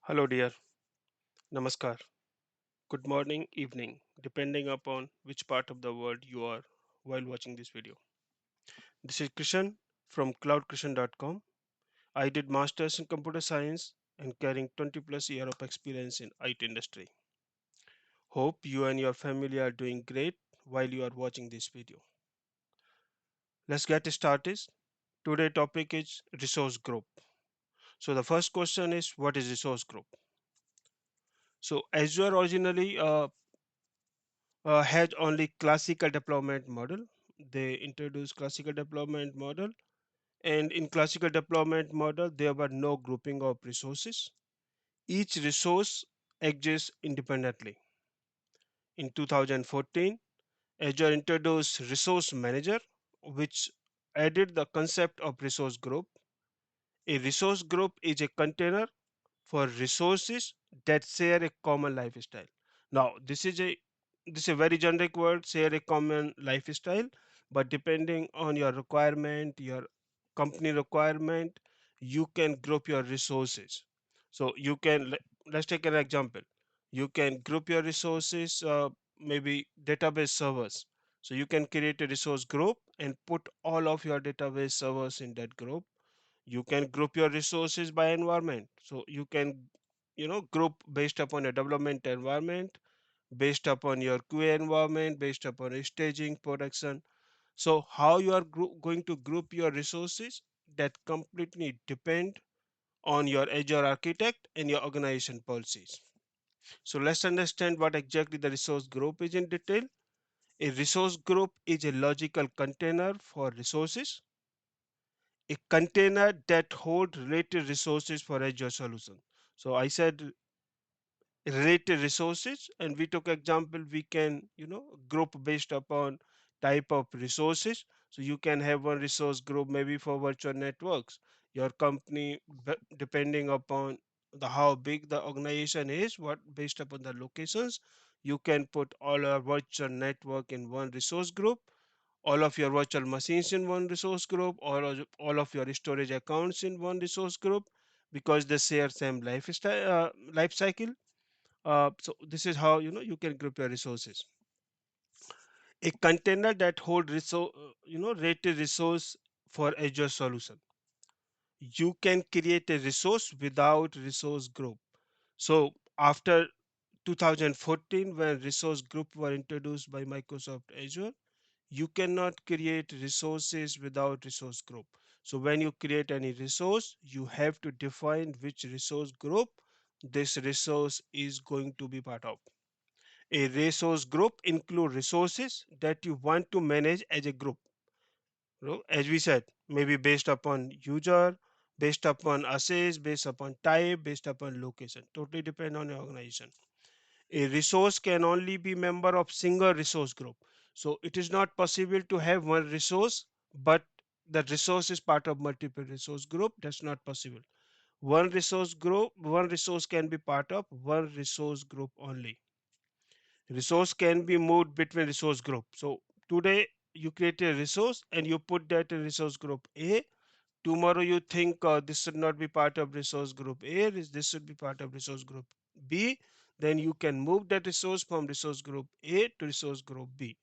Hello, dear. Namaskar. Good morning, evening, depending upon which part of the world you are while watching this video. This is Krishan from cloudkrishan.com. I did masters in computer science and carrying 20 plus year of experience in IT industry. Hope you and your family are doing great while you are watching this video. Let's get started. Today topic is resource group. So the first question is, what is resource group? So Azure originally had only classical deployment model. They introduced classical deployment model, and in classical deployment model there were no grouping of resources. Each resource exists independently. In 2014, Azure introduced resource manager, which added the concept of resource group. A resource group is a container for resources that share a common lifestyle. Now, this is a very generic word, share a common lifestyle, but depending on your requirement, your company requirement, you can group your resources. So you can let's take an example. You can group your resources, maybe database servers. So you can create a resource group and put all of your database servers in that group. You can group your resources by environment, so you can group based upon your development environment, based upon your QA environment, based upon staging, production. So how you are going to group your resources, that completely depend on your Azure architect and your organization policies. So let's understand what exactly the resource group is in detail. A resource group is a logical container for resources, a container that hold related resources for Azure solution. So I said related resources, and we took example, we can group based upon type of resources. So you can have one resource group maybe for virtual networks. Your company, depending upon the how big the organization is, what based upon the locations, you can put all our virtual network in one resource group, all of your virtual machines in one resource group, or all of your storage accounts in one resource group, because they share same lifestyle life cycle. So this is how you can group your resources. A container that hold resource, rated resource for Azure solution. You can create a resource without resource group. So after 2014, when resource group were introduced by Microsoft Azure, you cannot create resources without resource group. So when you create any resource, you have to define which resource group this resource is going to be part of. A resource group include resources that you want to manage as a group. As we said, maybe based upon user, based upon access, based upon type, based upon location. Totally depend on your organization. A resource can only be member of single resource group. So it is not possible to have one resource, but the resource is part of multiple resource group. That's not possible. One resource group, one resource can be part of one resource group only. Resource can be moved between resource group. So today you create a resource and you put that in resource group A. Tomorrow you think this should not be part of resource group A, this should be part of resource group B. Then you can move that resource from resource group A to resource group B.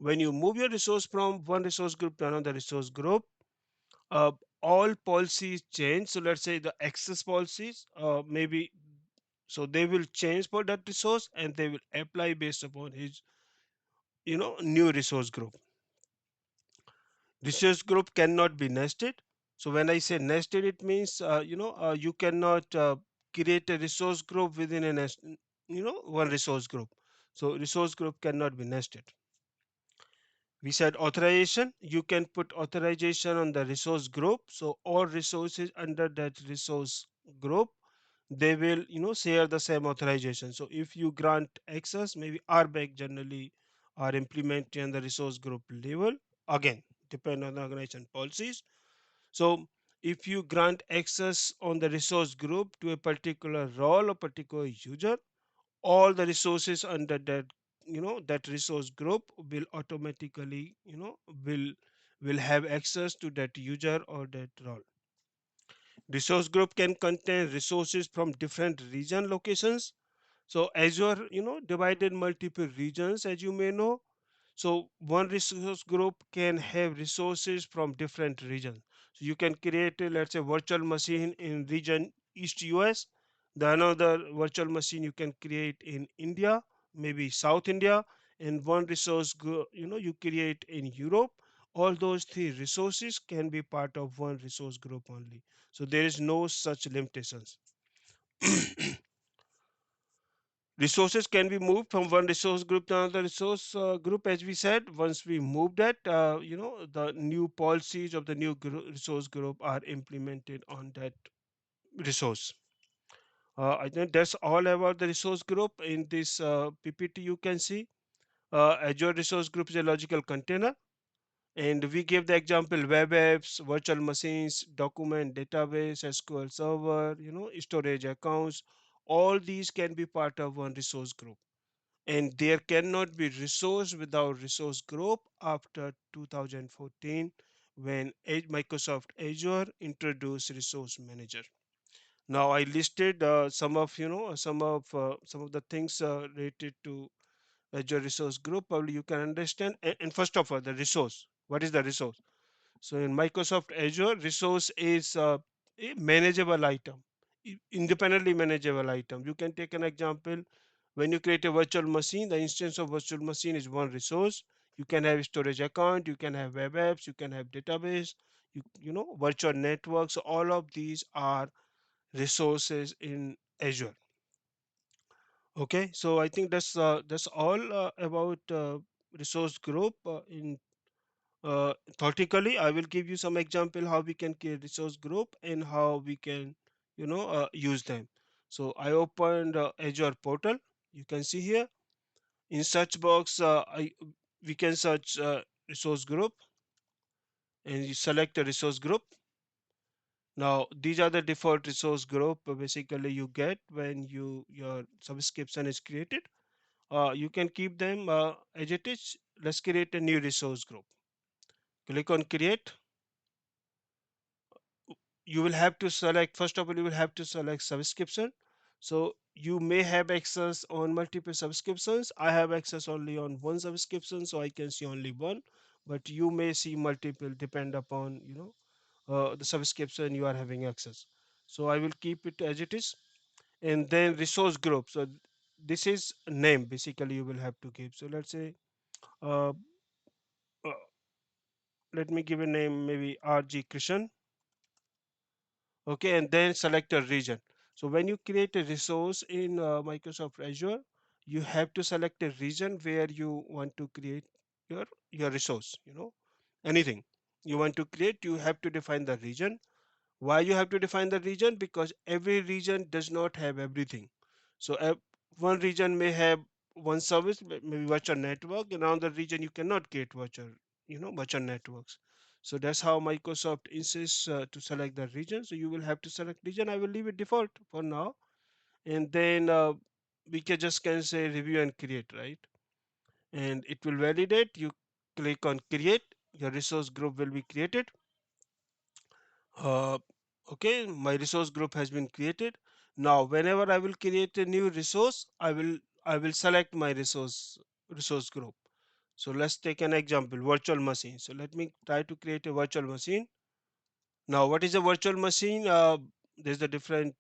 When you move your resource from one resource group to another resource group, uh, all policies change. So let's say the access policies, maybe, so they will change for that resource and they will apply based upon his new resource group. Resource group cannot be nested. So when I say nested, it means you cannot create a resource group within a one resource group. So resource group cannot be nested. We said authorization, you can put authorization on the resource group. So all resources under that resource group, they will share the same authorization. So if you grant access, maybe RBAC generally are implemented on the resource group level, again depend on the organization policies. So if you grant access on the resource group to a particular role or particular user, all the resources under that that resource group will automatically will will have access to that user or that role. Resource group can contain resources from different region locations. So Azure, divided multiple regions, as you may know. So one resource group can have resources from different regions. So you can create, let's say, virtual machine in region East US. The another virtual machine you can create in India, maybe South India, and one resource, you create in Europe. All those three resources can be part of one resource group only. So there is no such limitations. Resources can be moved from one resource group to another resource group, as we said. Once we move that, the new policies of the new resource group are implemented on that resource. I think that's all about the resource group. In this PPT, you can see Azure resource group is a logical container, and we give the example web apps, virtual machines, document database, SQL server, storage accounts. All these can be part of one resource group, and there cannot be resource without resource group after 2014, when Microsoft Azure introduced resource manager. Now I listed some of the things related to Azure resource group. Probably you can understand. And first of all, the resource. What is the resource? So in Microsoft Azure, resource is a manageable item, independently manageable item. You can take an example. When you create a virtual machine, the instance of virtual machine is one resource. You can have storage account, you can have web apps, you can have database, virtual networks. All of these are resources in Azure. Okay, so I think that's all about resource group. In Theoretically, I will give you some example how we can create resource group and how we can use them. So I opened Azure portal. You can see here in search box, we can search resource group, and you select a resource group. Now these are the default resource group basically you get when your subscription is created. You can keep them as it is. Let's create a new resource group. Click on create. You will have to select, first of all, you will have to select subscription. So you may have access on multiple subscriptions. I have access only on one subscription, so I can see only one, but you may see multiple depend upon the subscription you are having access. So I will keep it as it is. And then resource group. So this is a name basically you will have to give. So let's say uh, uh, let me give a name, maybe RG Krishan. Okay, and then select a region. So when you create a resource in Microsoft Azure, you have to select a region where you want to create your resource. Anything you want to create, you have to define the region. Why you have to define the region? Because every region does not have everything. So one region may have one service, maybe virtual network. In another region, you cannot create virtual networks. So that's how Microsoft insists to select the region. So you will have to select region. I will leave it default for now, and then we can say review and create, right? And it will validate. You click on create. Your resource group will be created. Uh, okay, my resource group has been created. Now, whenever I will create a new resource, I will select my resource group. So let's take an example, virtual machine. So let me try to create a virtual machine. Now, what is a virtual machine? There's a different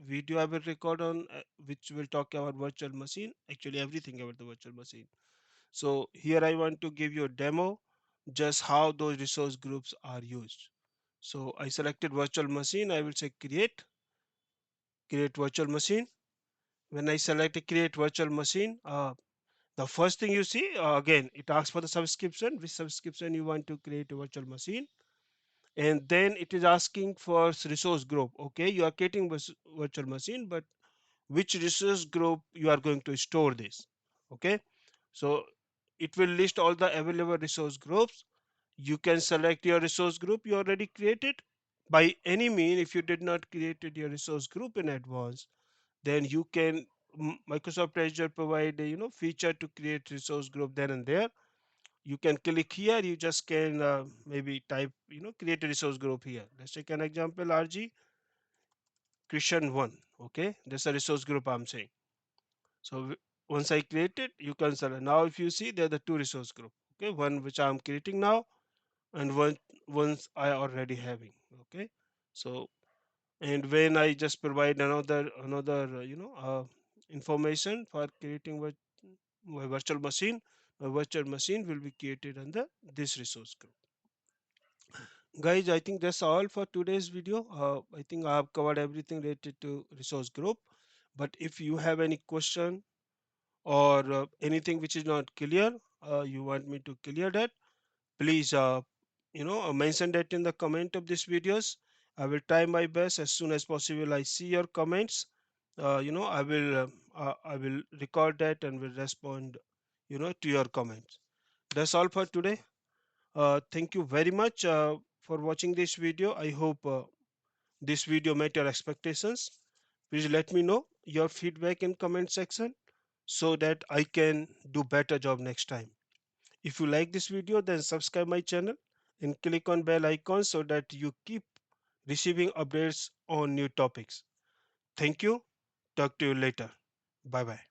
video I will record on which will talk about virtual machine. Actually, everything about the virtual machine. So here I want to give you a demo just how those resource groups are used. So I selected virtual machine. I will say create virtual machine. When I select a create virtual machine, the first thing you see, again, it asks for the subscription, which subscription you want to create a virtual machine. And then it is asking for resource group. Okay, you are creating virtual machine, but which resource group you are going to store this? Okay, so it will list all the available resource groups. You can select your resource group you already created. By any mean, if you did not created your resource group in advance, then you can, Microsoft Azure provide a feature to create resource group then and there. You can click here. You just can maybe type create a resource group here. Let's take an example, RG. Christian 1. Okay, that's a resource group I'm saying. So once I create it, you can select. Now if you see, there are the two resource group. Okay, one which I'm creating now, and one ones I already having. Okay, so and when I just provide another information for creating my virtual machine, my virtual machine will be created under this resource group. Guys, I think that's all for today's video. I think I have covered everything related to resource group, but if you have any question or anything which is not clear, you want me to clear that, please mention that in the comment of this videos. I will try my best as soon as possible. I see your comments. I will record that and will respond to your comments. That's all for today. Thank you very much for watching this video. I hope this video met your expectations. Please let me know your feedback in comment section so that I can do better job next time. If you like this video, then subscribe my channel and click on bell icon so that you keep receiving updates on new topics. Thank you. Talk to you later. Bye bye.